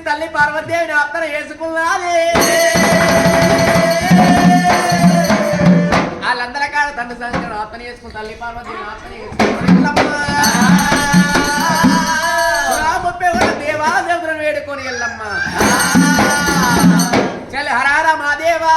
తల్లి పార్వతీదేవిని ఆప్తన చేసుకున్నది. వాళ్ళందరి కాడ తండ్రి సంగతి ఆప్తన చేసుకుని తల్లి పార్వతీదేవిని ఆప్తన చేసుకుని దేవాదేవులను వేడుకొని ఎల్లమ్మ చల్ హరార మాదేవా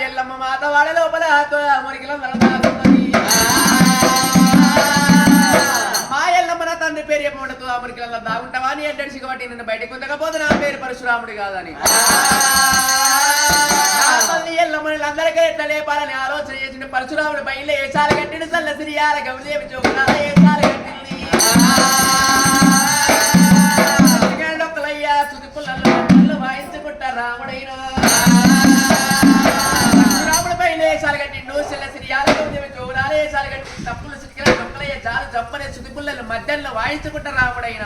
ఎల్లమ్మ మాత వాడ లోపల మా ఎల్లమ్మ నా తండ్రి పేరు చెప్పమంటూ ఆ మురికిలో దాగుంటావా అని ఎడ్డడి సిగబట్టి కాబట్టి నిన్ను బయటకు ఉంచకపోతే నా పేరు పరశురాముడు కాదని తల్లి ఎల్లమ్మని అందరికీ ఎట్లా లేపాలని ఆలోచన చేసిన పరశురాముడు బయలు ఏసాలు కట్టిన చల్ల సిరియాల గౌదేవి చోకునాల ఏసాలు కట్టింది సుది పుల్లలు వాయించుకుంటా రాముడైన పరశురాముడు బయలు ఏసాలు కట్టిండు చెల్ల సిరియాల గౌదేవి చోకునాల ఏసాలు కట్టి తప్పులు సిరికిన దొక్కలయ్య చాలు జప్పనే సుది పుల్లలు మధ్యలో వాయించుకుంటా రాముడైన